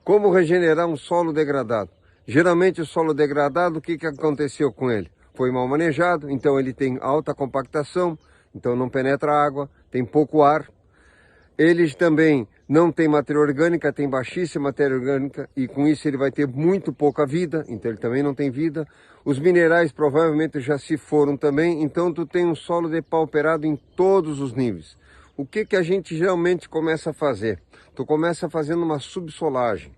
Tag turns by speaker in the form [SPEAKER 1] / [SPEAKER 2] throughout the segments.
[SPEAKER 1] Como regenerar um solo degradado? Geralmente o solo degradado, o que aconteceu com ele? Foi mal manejado, então ele tem alta compactação, então não penetra água, tem pouco ar. Eles também não tem matéria orgânica, tem baixíssima matéria orgânica e com isso ele vai ter muito pouca vida, então ele também não tem vida. Os minerais provavelmente já se foram também, então tu tem um solo depauperado em todos os níveis. O que a gente geralmente começa a fazer? Tu começa fazendo uma subsolagem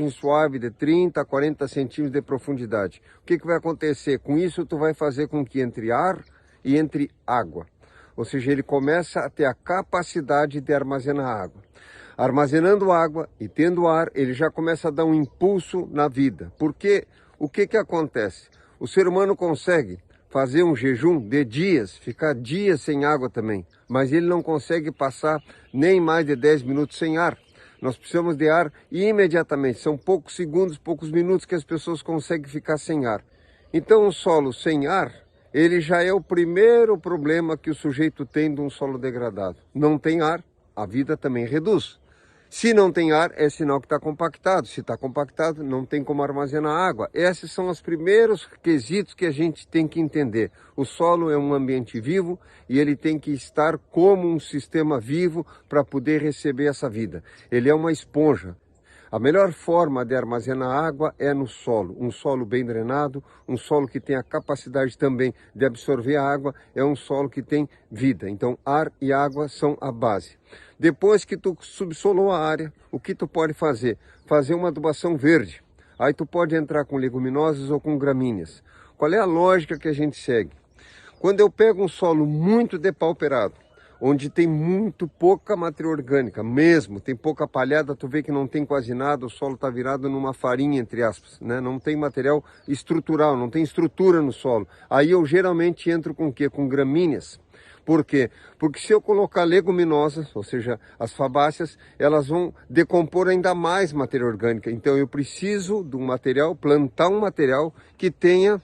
[SPEAKER 1] suave de 30 a 40 centímetros de profundidade. O que vai acontecer? Com isso tu vai fazer com que entre ar e entre água. Ou seja, ele começa a ter a capacidade de armazenar água. Armazenando água e tendo ar, ele já começa a dar um impulso na vida. Porque o que acontece? O ser humano consegue fazer um jejum de dias, ficar dias sem água também, mas ele não consegue passar nem mais de 10 minutos sem ar. Nós precisamos de ar imediatamente, são poucos segundos, poucos minutos que as pessoas conseguem ficar sem ar. Então um solo sem ar, ele já é o primeiro problema que o sujeito tem de um solo degradado. Não tem ar, a vida também reduz. Se não tem ar, é sinal que está compactado. Se está compactado, não tem como armazenar água. Esses são os primeiros quesitos que a gente tem que entender. O solo é um ambiente vivo e ele tem que estar como um sistema vivo para poder receber essa vida. Ele é uma esponja. A melhor forma de armazenar água é no solo. Um solo bem drenado, um solo que tem a capacidade também de absorver a água, é um solo que tem vida. Então, ar e água são a base. Depois que tu subsolou a área, o que tu pode fazer? Fazer uma adubação verde. Aí tu pode entrar com leguminosas ou com gramíneas. Qual é a lógica que a gente segue? Quando eu pego um solo muito depauperado, onde tem muito pouca matéria orgânica, mesmo, tem pouca palhada, tu vê que não tem quase nada, o solo está virado numa farinha, entre aspas, né? Não tem material estrutural, não tem estrutura no solo. Aí eu geralmente entro com o quê? Com gramíneas. Por quê? Porque se eu colocar leguminosas, ou seja, as fabáceas, elas vão decompor ainda mais matéria orgânica. Então eu preciso de um material, plantar um material que tenha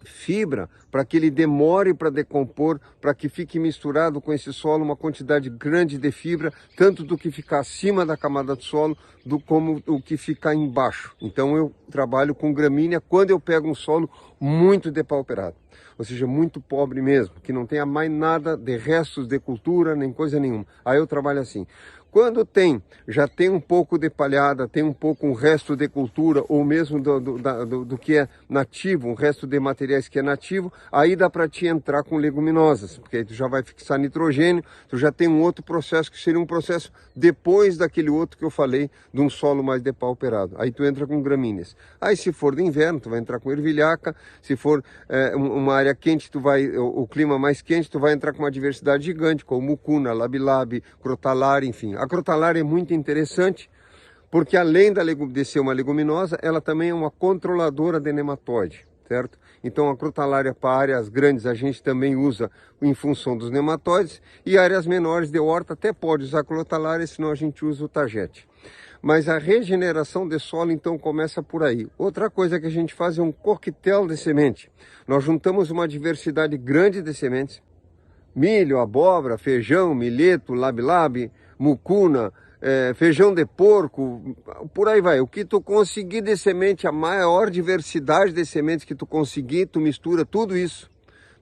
[SPEAKER 1] fibra, para que ele demore para decompor, para que fique misturado com esse solo uma quantidade grande de fibra, tanto do que fica acima da camada do solo, como o que fica embaixo. Então eu trabalho com gramínea quando eu pego um solo muito depauperado, ou seja, muito pobre mesmo, que não tenha mais nada de restos de cultura, nem coisa nenhuma. Aí eu trabalho assim. Quando já tem um pouco de palhada, tem um pouco um resto de cultura, ou mesmo do que é nativo, um resto de materiais que é nativo, aí dá para te entrar com leguminosas, porque aí tu já vai fixar nitrogênio, tu já tem um outro processo que seria um processo depois daquele outro que eu falei, de um solo mais depauperado. Aí tu entra com gramíneas. Aí se for de inverno, tu vai entrar com ervilhaca, se for uma área quente, o clima mais quente, tu vai entrar com uma diversidade gigante, como mucuna, labilabe, crotalária, enfim. A crotalária é muito interessante, porque além de ser uma leguminosa, ela também é uma controladora de nematóide, certo? Então a crotalária para áreas grandes a gente também usa em função dos nematóides, e áreas menores de horta até pode usar crotalária, senão a gente usa o tagete. Mas a regeneração de solo então começa por aí. Outra coisa que a gente faz é um coquetel de semente. Nós juntamos uma diversidade grande de sementes, milho, abóbora, feijão, milheto, labilabe, mucuna, feijão de porco, por aí vai. O que tu conseguir de semente, a maior diversidade de sementes que tu conseguir, tu mistura tudo isso,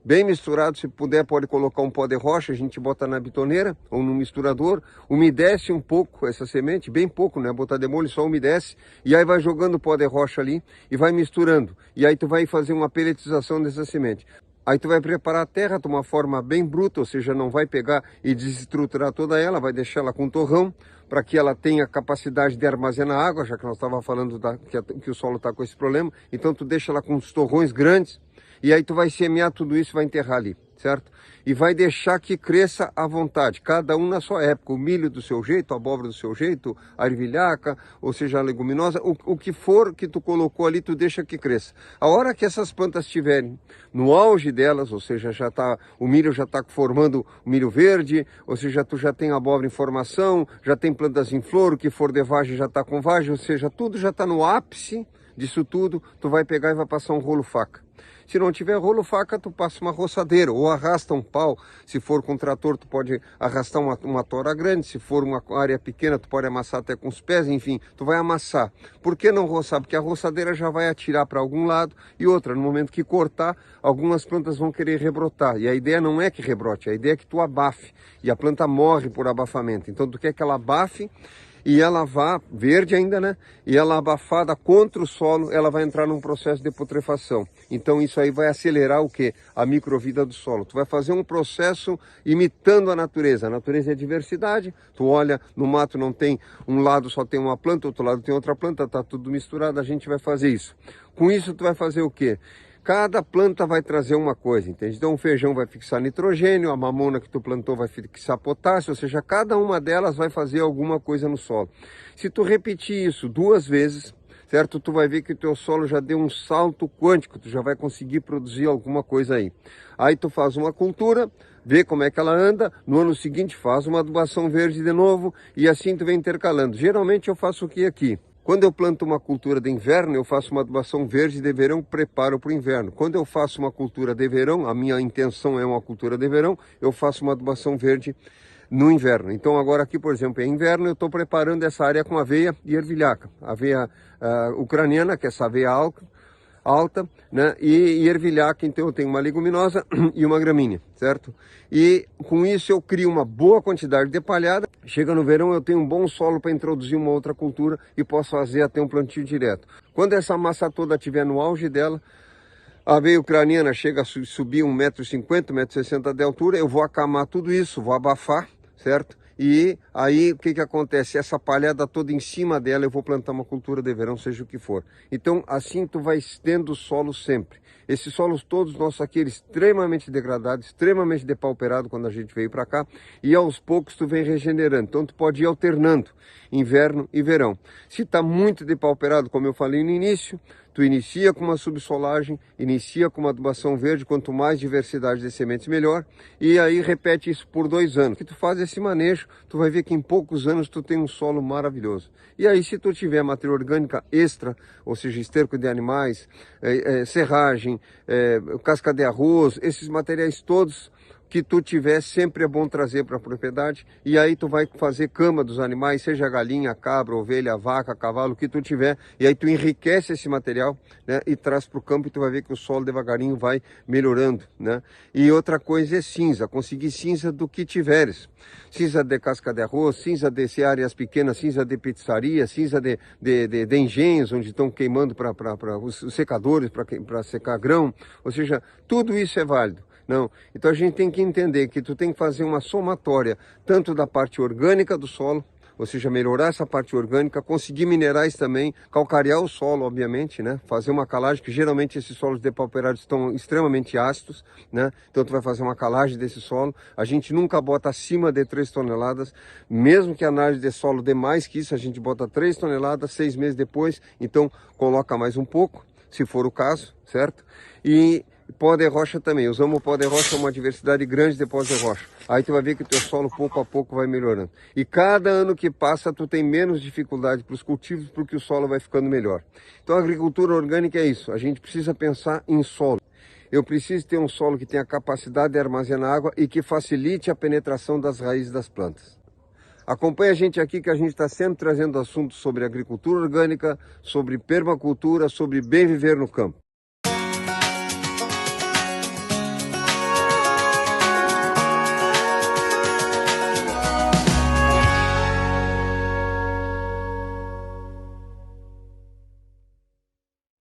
[SPEAKER 1] bem misturado. Se puder, pode colocar um pó de rocha, a gente bota na bitoneira ou no misturador, umedece um pouco essa semente, bem pouco, né? Botar de molho, só umedece, e aí vai jogando o pó de rocha ali e vai misturando. E aí tu vai fazer uma pelletização dessa semente. Aí tu vai preparar a terra de uma forma bem bruta, ou seja, não vai pegar e desestruturar toda ela, vai deixar ela com torrão, para que ela tenha capacidade de armazenar água, já que nós estávamos falando que o solo está com esse problema. Então tu deixa ela com os torrões grandes, e aí tu vai semear tudo isso, vai enterrar ali, certo? E vai deixar que cresça à vontade, cada um na sua época. O milho do seu jeito, a abóbora do seu jeito, a ervilhaca, ou seja, a leguminosa, o que for que tu colocou ali, tu deixa que cresça. A hora que essas plantas estiverem no auge delas, ou seja, o milho já está formando o milho verde, ou seja, tu já tem a abóbora em formação, já tem plantas em flor, o que for de vagem já está com vagem, ou seja, tudo já está no ápice disso tudo, tu vai pegar e vai passar um rolo faca. Se não tiver rolo, faca, tu passa uma roçadeira ou arrasta um pau. Se for com trator, tu pode arrastar uma tora grande. Se for uma área pequena, tu pode amassar até com os pés. Enfim, tu vai amassar. Por que não roçar? Porque a roçadeira já vai atirar para algum lado. E outra, no momento que cortar, algumas plantas vão querer rebrotar. E a ideia não é que rebrote, a ideia é que tu abafe. E a planta morre por abafamento. Então tu quer que ela abafe e ela vá, verde ainda, né? E ela abafada contra o solo, ela vai entrar num processo de putrefação. Então isso aí vai acelerar o quê? A microvida do solo. Tu vai fazer um processo imitando a natureza. A natureza é diversidade. Tu olha, no mato não tem, um lado só tem uma planta, outro lado tem outra planta, tá tudo misturado, a gente vai fazer isso. Com isso tu vai fazer o quê? Cada planta vai trazer uma coisa, entende? Então o feijão vai fixar nitrogênio, a mamona que tu plantou vai fixar potássio, ou seja, cada uma delas vai fazer alguma coisa no solo. Se tu repetir isso 2 vezes, certo? Tu vai ver que o teu solo já deu um salto quântico, tu já vai conseguir produzir alguma coisa aí. Aí tu faz uma cultura, vê como é que ela anda, no ano seguinte faz uma adubação verde de novo e assim tu vem intercalando. Geralmente eu faço o que aqui? Quando eu planto uma cultura de inverno, eu faço uma adubação verde de verão, preparo para o inverno. Quando eu faço uma cultura de verão, a minha intenção é uma cultura de verão, eu faço uma adubação verde no inverno. Então agora aqui, por exemplo, é inverno, eu estou preparando essa área com aveia e ervilhaca. Aveia ucraniana, que é essa aveia alta, né? E ervilhaca, então eu tenho uma leguminosa e uma gramínea, certo? E com isso eu crio uma boa quantidade de palhada. Chega no verão eu tenho um bom solo para introduzir uma outra cultura e posso fazer até um plantio direto. Quando essa massa toda estiver no auge dela, a aveia ucraniana chega a subir 1,50 m, 1,60 m de altura, eu vou acamar tudo isso, vou abafar, certo? E aí o que acontece? Essa palhada toda em cima dela eu vou plantar uma cultura de verão, seja o que for. Então assim tu vai tendo o solo sempre. Esses solos todos nossos aqui, eles extremamente degradados, extremamente depauperados quando a gente veio para cá. E aos poucos tu vem regenerando. Então tu pode ir alternando inverno e verão. Se está muito depauperado, como eu falei no início, tu inicia com uma subsolagem, inicia com uma adubação verde, quanto mais diversidade de sementes melhor, e aí repete isso por 2 anos. Que tu faz esse manejo, tu vai ver que em poucos anos tu tem um solo maravilhoso. E aí se tu tiver matéria orgânica extra, ou seja, esterco de animais, serragem, casca de arroz, esses materiais todos que tu tiver, sempre é bom trazer para a propriedade, e aí tu vai fazer cama dos animais, seja galinha, cabra, ovelha, vaca, cavalo, o que tu tiver, e aí tu enriquece esse material, né, e traz para o campo e tu vai ver que o solo devagarinho vai melhorando, né? E outra coisa é cinza, conseguir cinza do que tiveres. Cinza de casca de arroz, cinza de áreas pequenas, cinza de pizzaria, cinza de engenhos, onde estão queimando para os secadores, para secar grão, ou seja, tudo isso é válido. Não, então a gente tem que entender que tu tem que fazer uma somatória, tanto da parte orgânica do solo, ou seja, melhorar essa parte orgânica, conseguir minerais também, calcarear o solo, obviamente, né? Fazer uma calagem, que geralmente esses solos depauperados estão extremamente ácidos, né? Então tu vai fazer uma calagem desse solo. A gente nunca bota acima de 3 toneladas, mesmo que a análise de solo dê mais que isso, a gente bota 3 toneladas, 6 meses depois, então coloca mais um pouco, se for o caso, certo? E pó de rocha também, usamos o pó de rocha, uma diversidade grande de pó de rocha. Aí tu vai ver que o teu solo pouco a pouco vai melhorando. E cada ano que passa tu tem menos dificuldade para os cultivos, porque o solo vai ficando melhor. Então a agricultura orgânica é isso, a gente precisa pensar em solo. Eu preciso ter um solo que tenha capacidade de armazenar água e que facilite a penetração das raízes das plantas. Acompanhe a gente aqui que a gente está sempre trazendo assuntos sobre agricultura orgânica, sobre permacultura, sobre bem viver no campo.